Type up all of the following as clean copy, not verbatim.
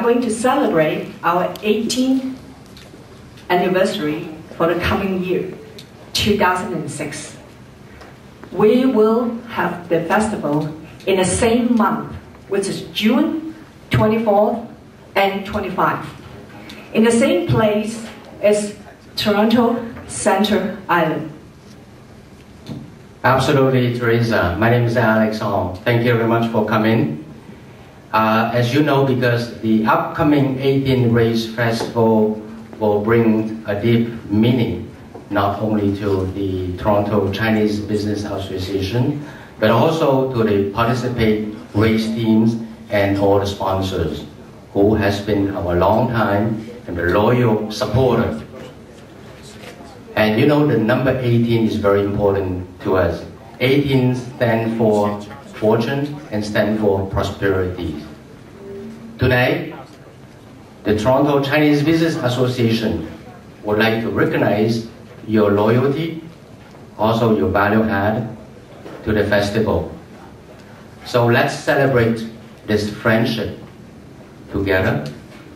going to celebrate our 18th anniversary for the coming year, 2006. We will have the festival in the same month, which is June 24th and 25th, in the same place as Toronto Centre Island. Absolutely, Teresa. My name is Alex Hong. Thank you very much for coming. As you know, because the upcoming 18th Race Festival will bring a deep meaning, not only to the Toronto Chinese Business Association, but also to the participate race teams and all the sponsors, who has been our long time and a loyal supporter. And you know, the number 18 is very important to us. 18 stands for fortune and stands for prosperity. Tonight, the Toronto Chinese Business Association would like to recognize your loyalty, also your value add to the festival. So let's celebrate this friendship together.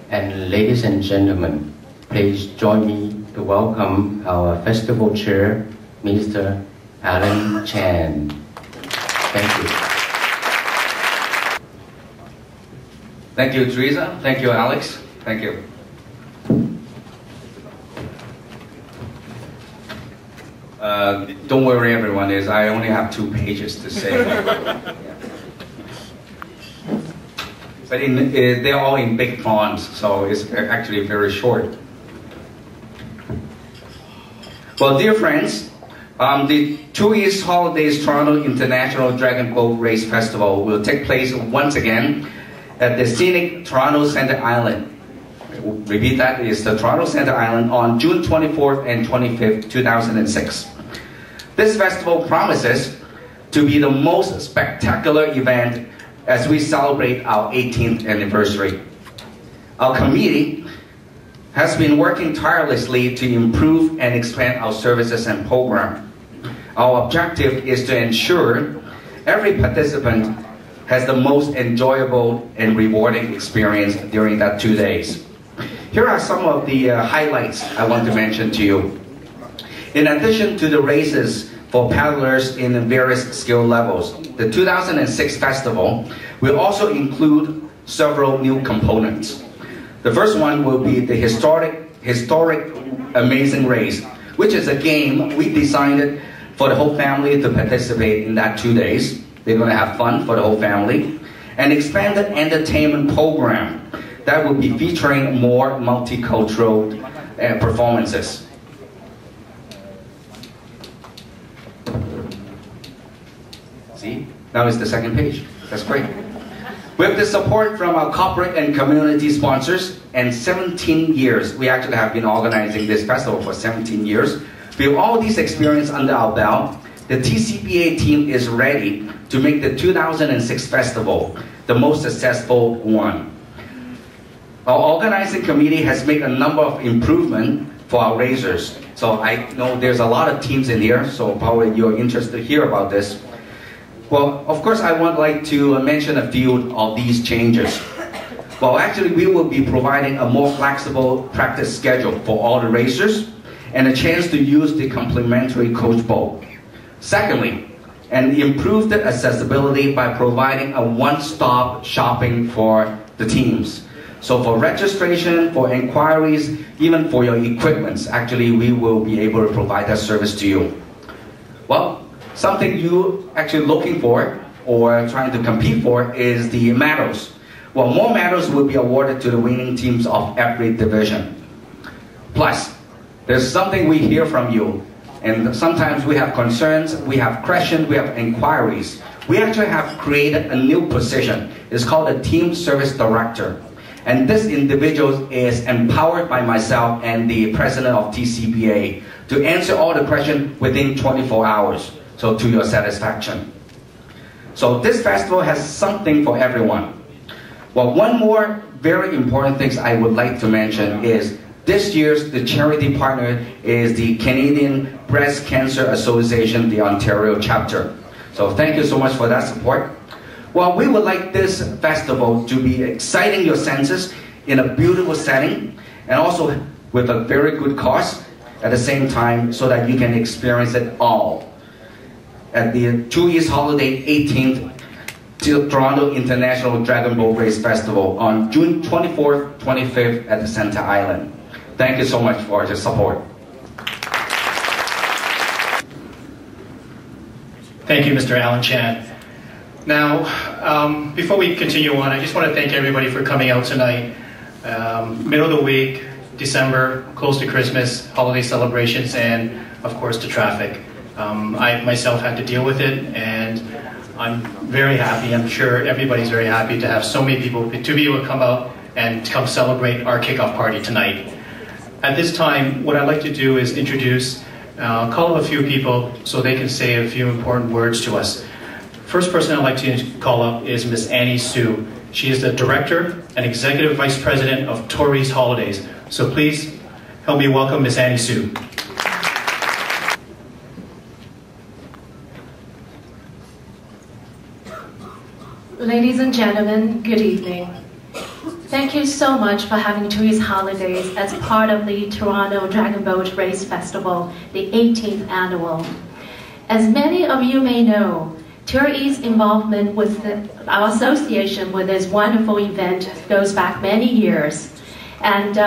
And ladies and gentlemen, please join me to welcome our festival chair, Mr. Alan Chan. Thank you. Thank you, Teresa. Thank you, Alex. Thank you. Don't worry, everyone. I only have 2 pages to say. But they're all in big fonts, so it's actually very short. Well, dear friends, the 2 East Holidays Toronto International Dragon Boat Race Festival will take place once again at the scenic Toronto Centre Island. Repeat that, it's the Toronto Centre Island on June 24th and 25th, 2006. This festival promises to be the most spectacular event as we celebrate our 18th anniversary. Our committee has been working tirelessly to improve and expand our services and program. Our objective is to ensure every participant has the most enjoyable and rewarding experience during that 2 days. Here are some of the highlights I want to mention to you. In addition to the races for paddlers in various skill levels, the 2006 festival will also include several new components. The first one will be the historic Amazing Race, which is a game we designed for the whole family to participate in that 2 days. They're going to have fun for the whole family. An expanded entertainment program that will be featuring more multicultural performances. See, now it's the second page. That's great. With the support from our corporate and community sponsors, and 17 years, we actually have been organizing this festival for 17 years. With all these experience under our belt, the TCBA team is ready to make the 2006 festival the most successful one. Our organizing committee has made a number of improvements for our racers. So I know there's a lot of teams in here, so probably you're interested to hear about this. Well, of course, I would like to mention a few of these changes. Well, actually, we will be providing a more flexible practice schedule for all the racers and a chance to use the complimentary coach boat. Secondly, and improved accessibility by providing a one-stop shopping for the teams. So for registration, for inquiries, even for your equipments, actually we will be able to provide that service to you. Well, something you actually looking for or trying to compete for is the medals. Well, more medals will be awarded to the winning teams of every division. Plus, there's something we hear from you, and sometimes we have concerns, we have questions, we have inquiries. We actually have created a new position. It's called a Team Service Director. And this individual is empowered by myself and the president of TCBA to answer all the questions within 24 hours, so to your satisfaction. So this festival has something for everyone. Well, one more very important thing I would like to mention is this year's the charity partner is the Canadian Breast Cancer Association, the Ontario chapter. So thank you so much for that support. Well, we would like this festival to be exciting your senses in a beautiful setting and also with a very good cost at the same time so that you can experience it all. At the 2 East Holiday 18th Toronto International Dragon Boat Race Festival on June 24th, 25th at the Center Island. Thank you so much for your support. Thank you, Mr. Alan Chan. Now, before we continue on, I just want to thank everybody for coming out tonight. Middle of the week, December, close to Christmas, holiday celebrations, and of course the traffic. I myself had to deal with it, and I'm very happy, I'm sure everybody's very happy to have so many people to be able to come out and come celebrate our kickoff party tonight. At this time, what I'd like to do is introduce, call up a few people so they can say a few important words to us. First person I'd like to call up is Miss Annie Sue. She is the Director and Executive Vice President of Tories Holidays. So please help me welcome Miss Annie Sue. Ladies and gentlemen, good evening. Thank you so much for having Tories Holidays as part of the Toronto Dragon Boat Race Festival, the 18th annual. As many of you may know, Tories' involvement with our association with this wonderful event goes back many years. And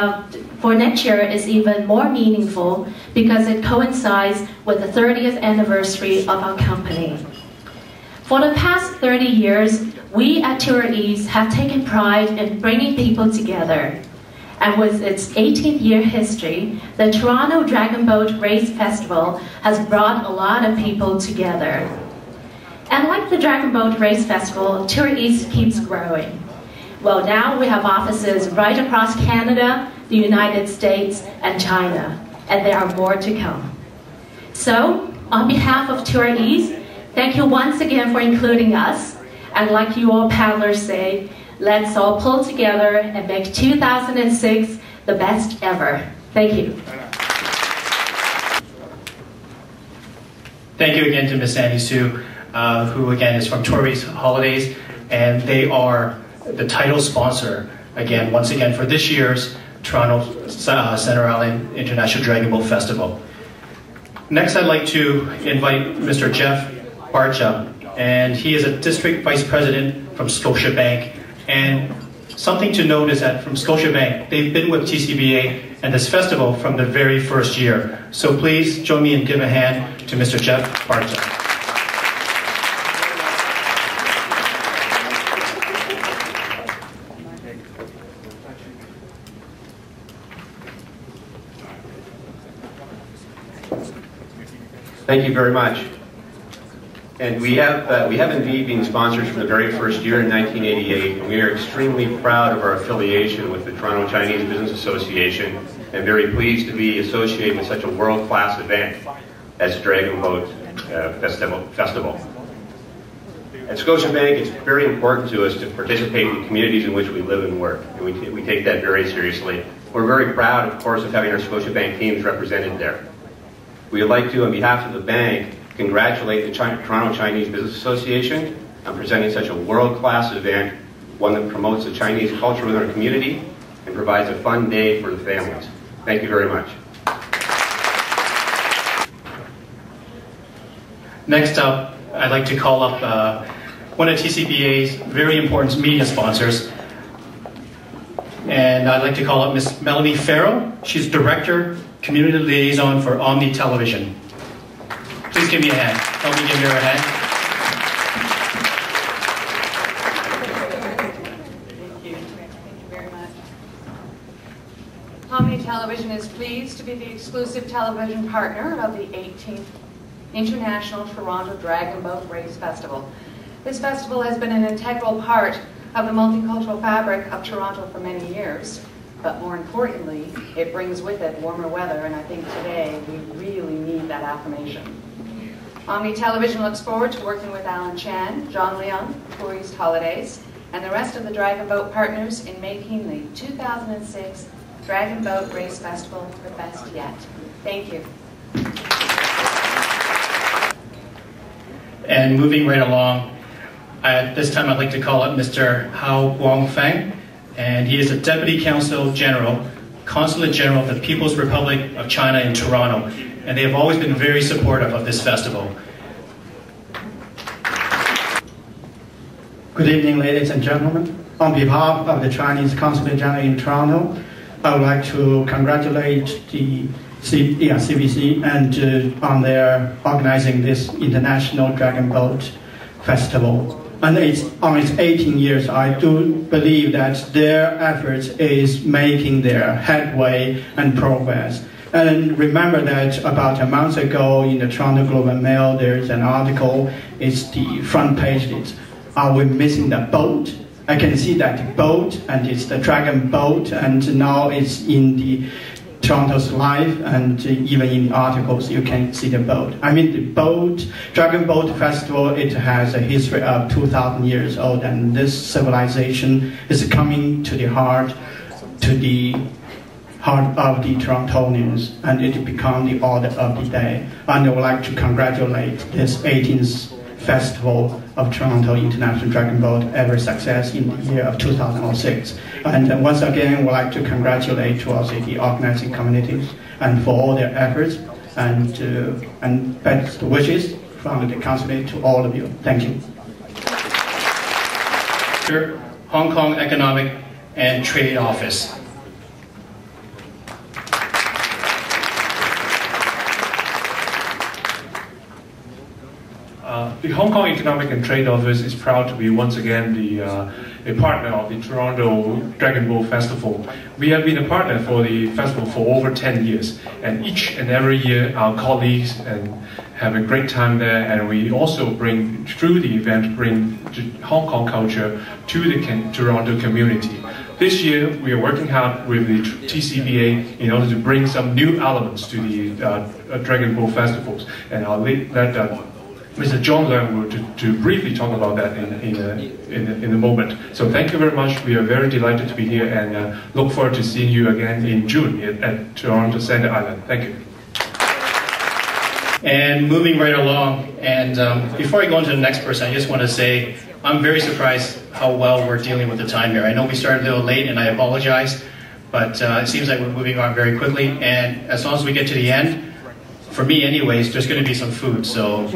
for next year is even more meaningful because it coincides with the 30th anniversary of our company. For the past 30 years, we at Tories have taken pride in bringing people together. And with its 18th year history, the Toronto Dragon Boat Race Festival has brought a lot of people together. And like the Dragon Boat Race Festival, Tories keeps growing. Well, now we have offices right across Canada, the United States, and China, and there are more to come. So, on behalf of Tories, thank you once again for including us. And like you all paddlers say, let's all pull together and make 2006 the best ever. Thank you. Thank you again to Miss Annie Sue, who again is from Tories Holidays, and they are the title sponsor, again, once again, for this year's Toronto Center Island International Dragon Boat Festival. Next, I'd like to invite Mr. Jeff Barcha, and he is a District Vice President from Scotiabank. And something to note is that from Scotiabank, they've been with TCBA and this festival from the very first year. So please join me and give a hand to Mr. Jeff Barcha. Thank you very much. And we have indeed been sponsors from the very first year in 1988, and we are extremely proud of our affiliation with the Toronto Chinese Business Association, and very pleased to be associated with such a world-class event as Dragon Boat Festival. At Scotiabank, it's very important to us to participate in the communities in which we live and work, and we take that very seriously. We're very proud, of course, of having our Scotiabank teams represented there. We would like to, on behalf of the bank, congratulate the Toronto Chinese Business Association on presenting such a world-class event, one that promotes the Chinese culture within our community and provides a fun day for the families. Thank you very much. Next up, I'd like to call up one of TCBA's very important media sponsors. And I'd like to call up Ms. Melanie Farrell. She's Director, Community Liaison for Omni Television. Please give me a hand. Help me give her a hand. Thank you. Thank you very much. Omni Television is pleased to be the exclusive television partner of the 18th International Toronto Dragon Boat Race Festival. This festival has been an integral part of the multicultural fabric of Toronto for many years, but more importantly, it brings with it warmer weather, and I think today we really need that affirmation. Omni Television looks forward to working with Alan Chan, John Leung, Tories Holidays, and the rest of the Dragon Boat partners in making the 2006 Dragon Boat Race Festival the best yet. Thank you. And moving right along, at this time I'd like to call up Mr. Hao Guangfeng, and he is the Deputy Consulate General of the People's Republic of China in Toronto, and they have always been very supportive of this festival. Good evening, ladies and gentlemen. On behalf of the Chinese Consulate General in Toronto, I would like to congratulate the CBC and on their organizing this International Dragon Boat Festival. And on its 18 years, I do believe that their efforts is making their headway and progress. And remember that about a month ago in the Toronto Globe and Mail, there's an article, it's the front page, it's, are we missing the boat? I can see that boat, and it's the Dragon Boat, and now it's in the Toronto's Life, and even in the articles you can see the boat. I mean the boat, Dragon Boat Festival, it has a history of 2,000 years old, and this civilization is coming to the heart of the Torontonians, and it become the order of the day. And I would like to congratulate this 18th Festival of Toronto International Dragon Boat every success in the year of 2006. And once again, I would like to congratulate to also the organizing communities and for all their efforts, and best wishes from the consulate to all of you. Thank you. Hong Kong Economic and Trade Office. The Hong Kong Economic and Trade Office is proud to be once again a partner of the Toronto Dragon Boat Festival. We have been a partner for the festival for over 10 years, and each and every year our colleagues have a great time there, and we also bring, through the event, bring Hong Kong culture to the Toronto community. This year we are working hard with the TCBA in order to bring some new elements to the Dragon Boat festivals, and I'll let Mr. John Leung to briefly talk about that in a moment. So thank you very much. We are very delighted to be here, and look forward to seeing you again in June at Toronto Center Island. Thank you. And moving right along, and before I go into the next person, I just want to say I'm very surprised how well we're dealing with the time here. I know we started a little late, and I apologize, but it seems like we're moving on very quickly, and as long as we get to the end, for me anyways, there's going to be some food, so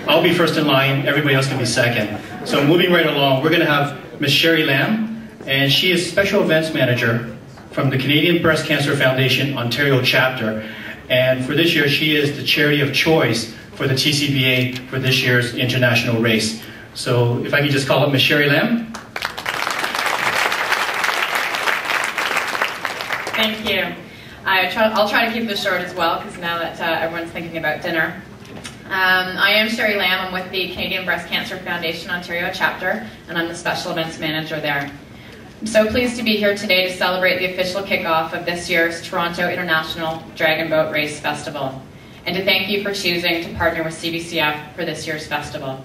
I'll be first in line, everybody else can be second. So moving right along, we're going to have Ms. Sherry Lam, and she is Special Events Manager from the Canadian Breast Cancer Foundation Ontario Chapter, and for this year she is the charity of choice for the TCBA for this year's international race. So if I can just call up Ms. Sherry Lam. Thank you. I'll try to keep this short as well, because now that everyone's thinking about dinner. I am Sherry Lam. I'm with the Canadian Breast Cancer Foundation Ontario Chapter, and I'm the Special Events Manager there. I'm so pleased to be here today to celebrate the official kickoff of this year's Toronto International Dragon Boat Race Festival, and to thank you for choosing to partner with CBCF for this year's festival.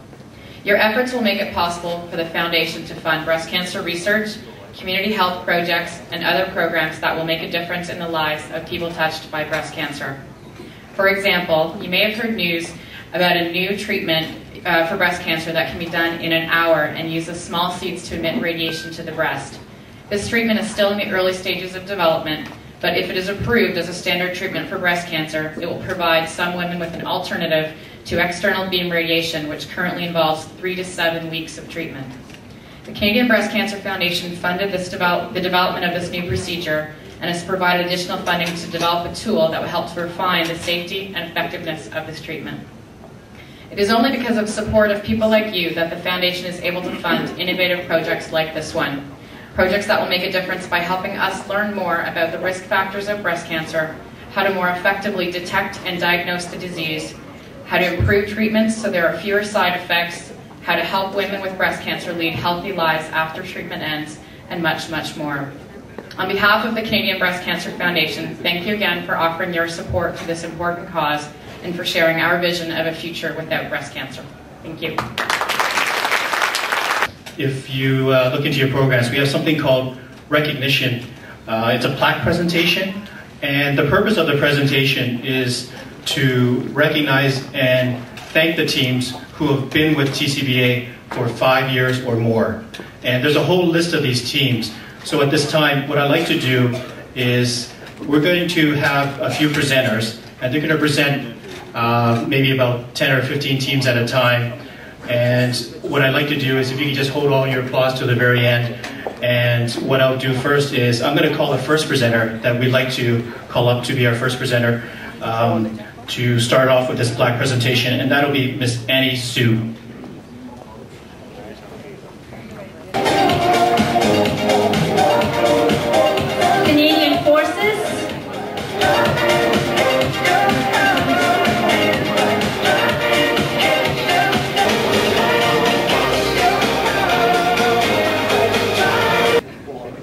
Your efforts will make it possible for the Foundation to fund breast cancer research, community health projects, and other programs that will make a difference in the lives of people touched by breast cancer. For example, you may have heard news about a new treatment for breast cancer that can be done in an hour and uses small seeds to emit radiation to the breast. This treatment is still in the early stages of development, but if it is approved as a standard treatment for breast cancer, it will provide some women with an alternative to external beam radiation, which currently involves 3 to 7 weeks of treatment. The Canadian Breast Cancer Foundation funded the development of this new procedure and has provided additional funding to develop a tool that will help to refine the safety and effectiveness of this treatment. It is only because of support of people like you that the Foundation is able to fund innovative projects like this one. Projects that will make a difference by helping us learn more about the risk factors of breast cancer, how to more effectively detect and diagnose the disease, how to improve treatments so there are fewer side effects, how to help women with breast cancer lead healthy lives after treatment ends, and much, much more. On behalf of the Canadian Breast Cancer Foundation, thank you again for offering your support to this important cause and for sharing our vision of a future without breast cancer. Thank you. If you look into your programs, we have something called Recognition. It's a plaque presentation, and the purpose of the presentation is to recognize and thank the teams who have been with TCBA for 5 years or more. And there's a whole list of these teams. So at this time, what I'd like to do is we're going to have a few presenters, and they're going to present maybe about 10 or 15 teams at a time. And what I'd like to do is if you can just hold all your applause to the very end. And what I'll do first is I'm going to call the first presenter that we'd like to call up to be our first presenter to start off with this plaque presentation, and that'll be Miss Annie Sue. Canadian Forces,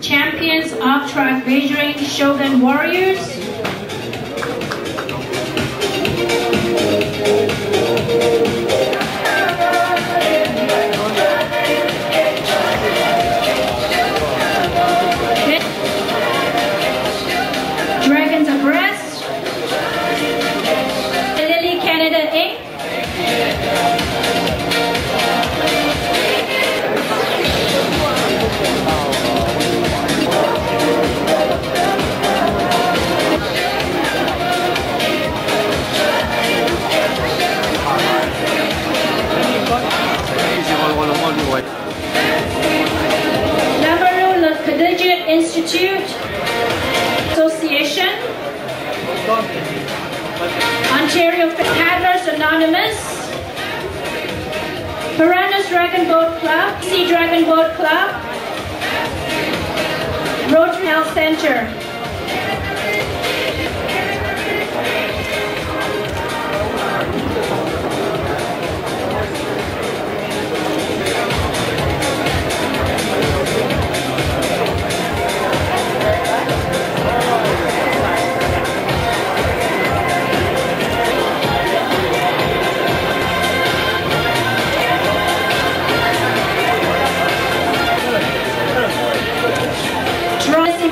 champions off-track wagering Shogun Warriors, Dragons Abreast, Lily Canada Inc., Lamoureux Collegiate Institute Association, Ontario Paddlers Anonymous, Piranha's Dragon Boat Club, Sea Dragon Boat Club, Rotary Health Center.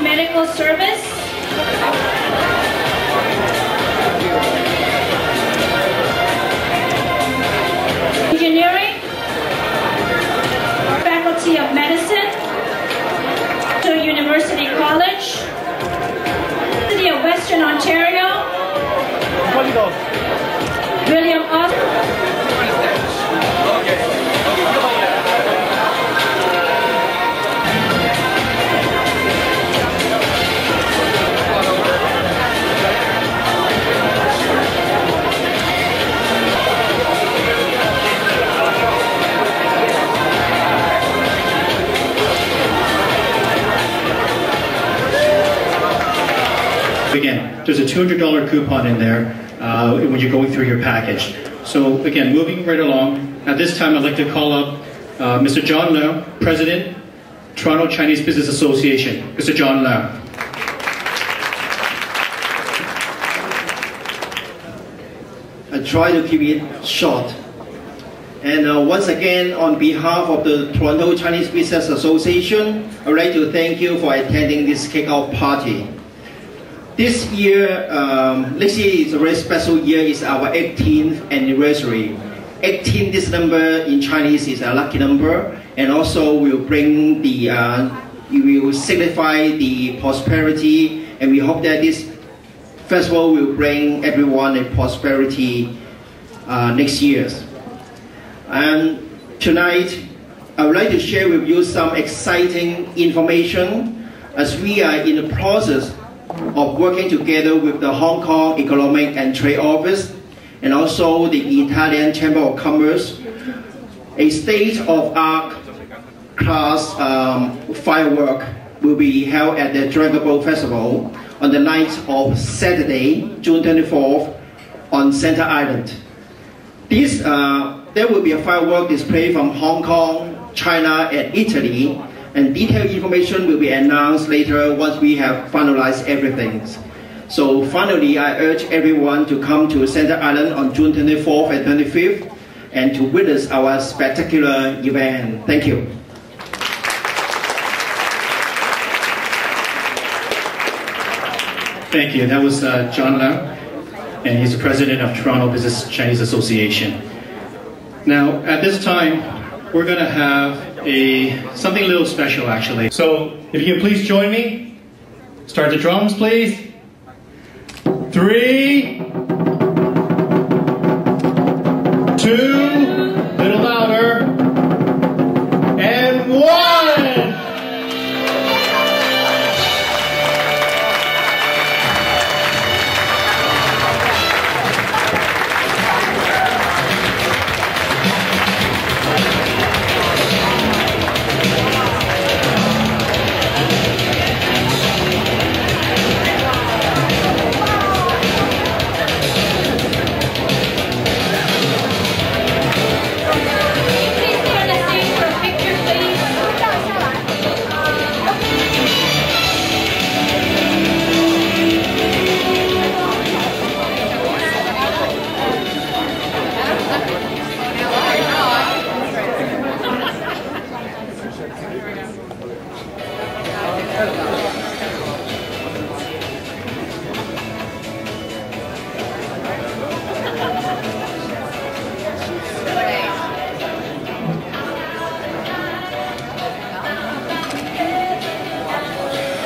Medical Service, Engineering, Faculty of Medicine, University College, City of Western Ontario, William Again, there's a $200 coupon in there when you're going through your package. So again, moving right along, at this time I'd like to call up Mr. John Lau, President, Toronto Chinese Business Association. Mr. John Lau. I try to keep it short. And once again, on behalf of the Toronto Chinese Business Association, I would like to thank you for attending this kickoff party. This year, next year is a very special year. It's our 18th anniversary. 18, this number in Chinese is a lucky number, and also will bring the, it will signify the prosperity, and we hope that this festival will bring everyone a prosperity next year. And tonight, I would like to share with you some exciting information as we are in the process of working together with the Hong Kong Economic and Trade Office and also the Italian Chamber of Commerce. A state-of-art class firework will be held at the Dragon Boat Festival on the night of Saturday, June 24th on Center Island. This, there will be a firework display from Hong Kong, China, and Italy, and detailed information will be announced later once we have finalized everything. So finally, I urge everyone to come to Center Island on June 24th and 25th and to witness our spectacular event. Thank you. Thank you. That was John Lau, and he's the president of Toronto Business Chinese Association. Now, at this time, we're going to have something a little special actually. So if you can please join me, start the drums please. 3, 2, a little louder, and 1!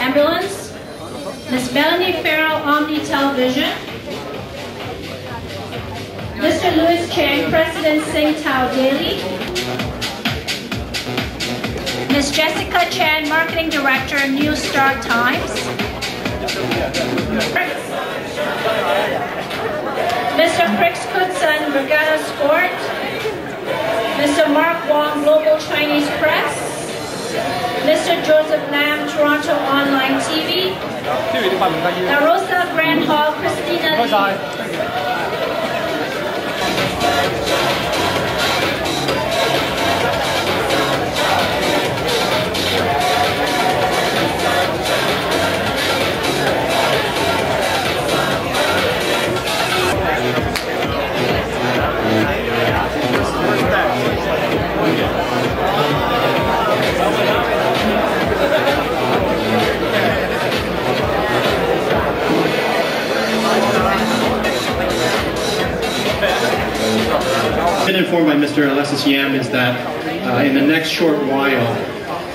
Ambulance, Ms. Melanie Farrell, Omni Television, Mr. Louis Chang, President Sing Tao Daily, Ms. Jessica Chan, Marketing Director, New Star Times, Mr. Chris Kutson, Regatta Sport, Mr. Mark Wong, Global Chinese Press, Mr. Joseph Lam, Toronto Online TV, Rosa Grand Hall, Christina Lee. Been informed by Mr. Alexis Yam is that in the next short while,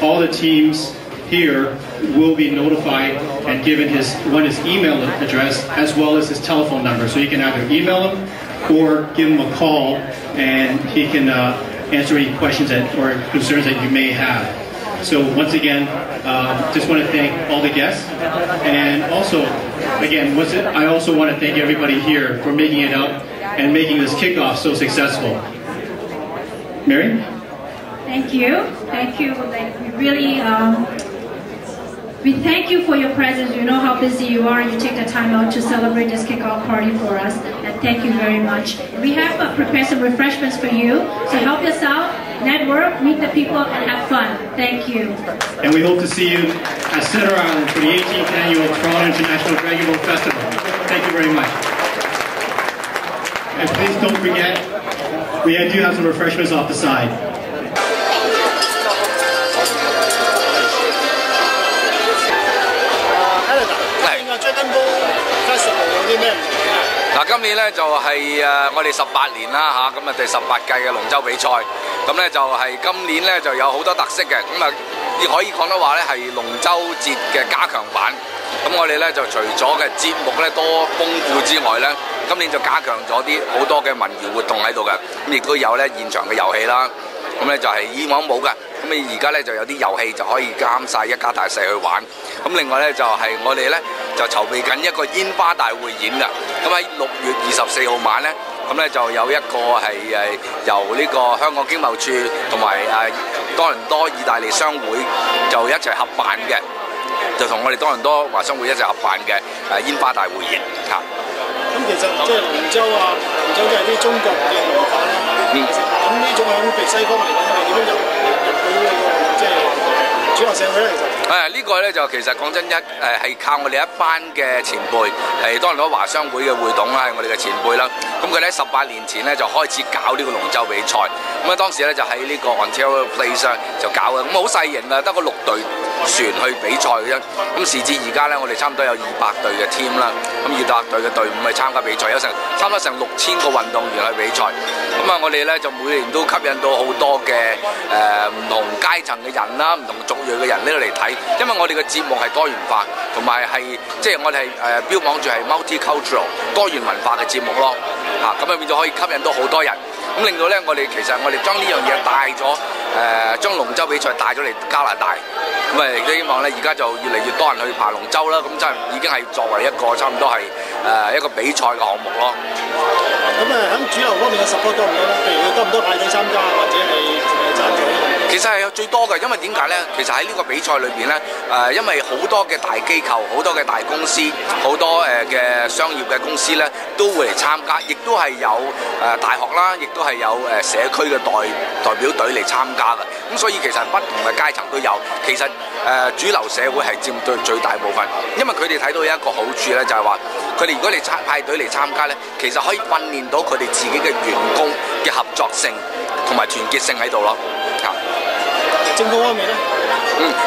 all the teams here will be notified and given his email address as well as his telephone number, so you can either email him or give him a call, and he can answer any questions or concerns that you may have. So once again, just want to thank all the guests, and also, again, I also want to thank everybody here for making it up and making this kickoff so successful. Mary? Thank you. Thank you. We thank you for your presence. You know how busy you are, and you take the time out to celebrate this kickoff party for us. And thank you very much. We have prepared some refreshments for you, so help yourself, network, meet the people, and have fun. Thank you. And we hope to see you at Center Island for the 18th Annual Toronto International Dragon Boat Festival. Thank you very much. And please don't forget, we do have some refreshments off the side.嗱，今年咧就係我哋18年啦嚇，咁啊第18屆嘅龍舟比賽，咁咧就係今年咧就有好多特色嘅，咁啊可以講得話咧係龍舟節嘅加強版。咁我哋咧就除咗嘅節目咧多豐富之外咧，今年就加強咗啲好多嘅民謠活動喺度嘅，咁亦都有咧現場嘅遊戲啦。咁咧就係以往冇嘅，咁你而家咧就有啲遊戲就可以啱晒一家大細去玩。咁另外咧就係我哋咧就籌備緊一個煙花大匯演㗎。咁喺6月24號晚咧，咁咧就有一個係由呢個香港經貿處同埋多倫多意大利商會就一齊合辦嘅，就同我哋多倫多華商會一齊合辦嘅煙花大匯演嚇。咁其實即係龍舟啊，龍舟都係啲中國嘅文化啦。咁呢種響譬如西方嚟講，我哋點樣入到呢個即係主流社會咧？其實呢個咧就其實講真係靠我哋一班嘅前輩，係多倫多華商會嘅會董啦，係我哋嘅前輩啦。咁佢哋喺18年前咧就開始搞呢個龍舟比賽。咁當時咧就喺呢個 Ontario Place 就搞嘅，咁好細型啊，得個6隊船去比賽嘅啫。咁時至而家咧，我哋差唔多有200隊嘅 team 啦，咁200隊嘅隊伍去參加比賽，有差唔多成6000個運動員去比賽。咁我哋咧就每年都吸引到好多嘅唔同階層嘅人啦，唔同族裔嘅人呢度嚟睇，因為我哋嘅節目係多元化，同埋係即係我哋係標榜住係 multicultural 多元文化嘅節目咯。咁變咗可以吸引到好多人。咁令到咧，我哋將呢樣嘢帶咗，將龍舟比賽帶咗嚟加拿大。咁亦都希望咧，而家就越嚟越多人去爬龍舟啦。咁真係已經係作為一個差唔多係一個比賽嘅項目咯。咁喺主流方面嘅 support 多唔多咧？譬如多唔多派隊參加，或者係贊助？其實係最多嘅，因為點解咧？其實喺呢個比賽裏邊咧，因為好多嘅大機構、好多嘅大公司、好多嘅商業嘅公司咧，都會嚟參加，亦都係有大學啦，亦都係有社區嘅代表隊嚟參加嘅。咁所以其實不同嘅階層都有。其實主流社會係佔對最大部分，因為佢哋睇到有一個好處咧，就係話佢哋如果你派隊嚟參加咧，其實可以訓練到佢哋自己嘅員工嘅合作性同埋團結性喺度咯。政府方面咧？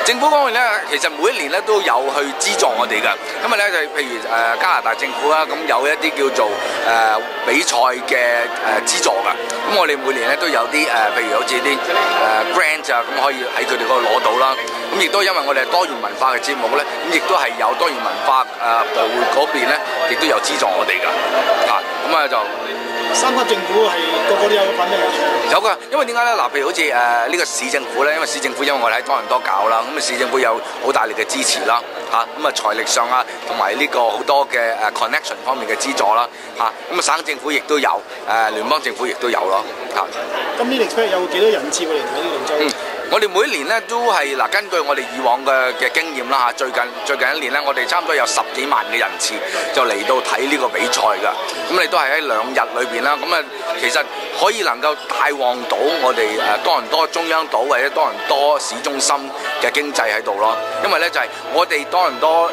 政府方面咧，其實每一年咧都有去資助我哋㗎。因為咧就譬如加拿大政府啦，咁有一啲叫做比賽嘅資助㗎。咁我哋每年咧都有啲譬如好似啲grant 啊，咁可以喺佢哋嗰度攞到啦。咁亦都因為我哋係多元文化嘅節目咧，咁亦都係有多元文化部嗰邊咧，亦都有資助我哋㗎。咁就。3級政府係個個都有份嘅。有㗎，因為點解咧？嗱，譬如好似呢個市政府咧，因為市政府因為我哋喺多倫多搞啦，咁市政府有好大力嘅支持啦，財力上啊，同埋呢個好多嘅connection 方面嘅資助啦，省政府亦都有，聯邦政府亦都有咯，今年 expect 有幾多人次會嚟睇呢個龍舟？我哋每一年咧都係根據我哋以往嘅經驗啦，最近一年咧，我哋差唔多有10幾萬嘅人次就嚟到睇呢個比賽㗎。咁你都係喺2日裏邊啦。咁其實可以能夠帶旺到我哋多倫多中央島或者多倫多市中心嘅經濟喺度咯。因為咧就係我哋多倫多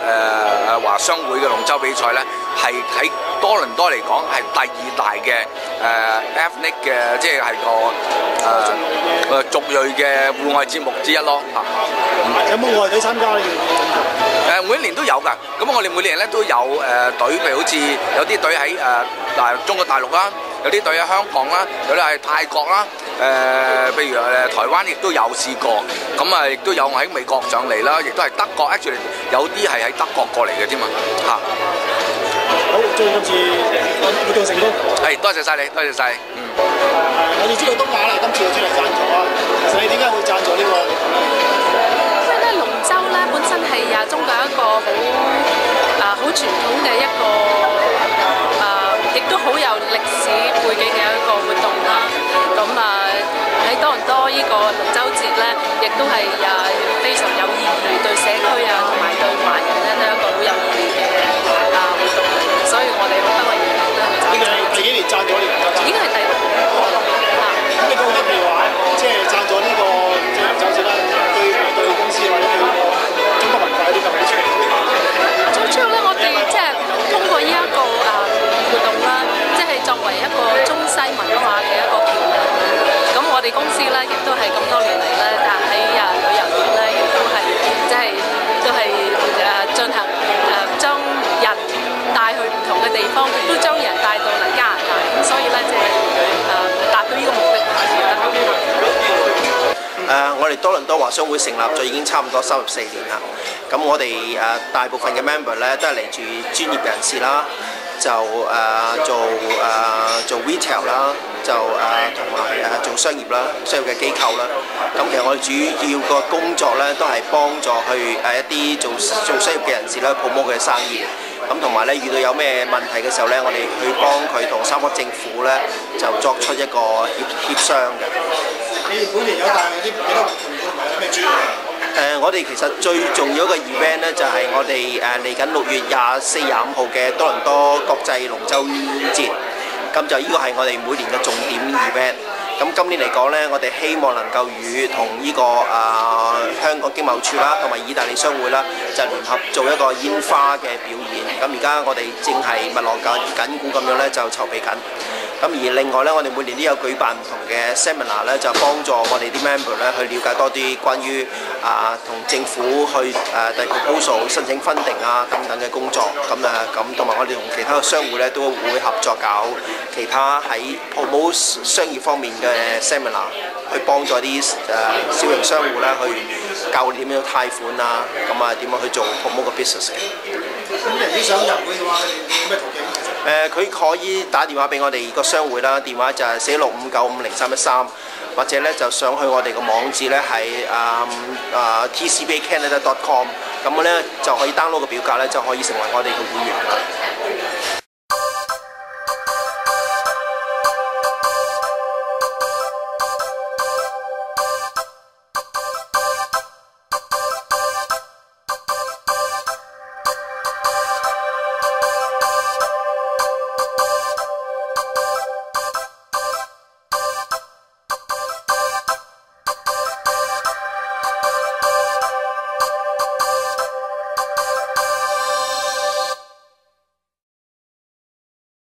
華商會嘅龍舟比賽咧，係喺多倫多嚟講係第2大嘅ethnic 嘅，即係個族裔嘅戶外節目之一咯。有冇外隊參加呢？每一年都有㗎。咁我哋每年咧都有隊，譬如好似有啲隊喺中國大陸啦，有啲隊喺香港啦，有啲係泰國啦。譬如台灣亦都有試過。咁亦都有喺美國上嚟啦，亦都係德國 actually 有啲係喺德國過嚟嘅添嘛。好，祝今次活動成功。係，多謝晒你，多謝晒。我哋知道東馬啦，今次有專嚟贊助啊。其實你點解會贊助呢個？因為咧龍舟咧本身係中國一個好傳統嘅一個亦都好有歷史背景嘅一個活動啦。咁喺多倫多呢個龍舟節咧，亦都係非常有意義，對社區同埋對華人咧都係一個好有意義嘅活動。所以我哋好不為意咧去贊助。呢個第幾年贊助呢？已經係第6年。咁你覺得譬如話，即係贊助呢個即係龍舟節啦，對公司或者對中國文化有啲咁嘅處理？最主要咧，我哋即係通過呢一個活動啦，即係作為一個中西文化嘅一個橋梁。咁我哋公司咧，亦都係咁多年嚟咧，但喺旅遊業咧，亦都係即係都係進行將人帶去唔同嘅地方，亦都將人帶到嚟加拿大。咁所以咧，即係達到呢個目的。我哋多倫多華商會成立咗已經差唔多34年啦。咁我哋大部分嘅 member 咧都係嚟自專業人士啦，就做 retail 啦，就同埋做商業啦，商業嘅機構啦。咁其實我哋主要個工作咧都係幫助去一啲做商業嘅人士咧 promote 佢嘅生意。咁同埋咧遇到有咩問題嘅時候咧，我哋去幫佢同3個政府咧就作出一個協商嘅。你哋每年有帶啲幾多活動同埋有咩主要？我哋其實最重要一個 event 咧，就係我哋嚟緊6月24、25號嘅多倫多國際龍舟節。咁就呢個係我哋每年嘅重點 event。咁今年嚟講呢，我哋希望能夠同呢個香港經貿處啦，同埋意大利商會啦，就聯合做一個煙花嘅表演。咁而家我哋正係密鑼緊鼓咁樣咧，就籌備緊。咁而另外咧，我哋每年都有舉辦唔同嘅 seminar 咧，就幫助我哋啲 member 咧去了解多啲關於同政府去遞 proposal 申請 funding 等等嘅工作。咁同埋我哋同其他嘅商會咧都會合作搞其他喺 promote 商業方面嘅 seminar， 去幫助啲小型商戶咧去教你點樣貸款點樣去做 promote 個 business 嘅。咁人哋想入會嘅話，佢哋有咩途徑？佢可以打電話俾我哋個商會啦，電話就係4659500313，或者咧就上去我哋個網址咧係tcbcanada.com， 咁咧就可以 download 個表格咧就可以成為我哋嘅會員㗎。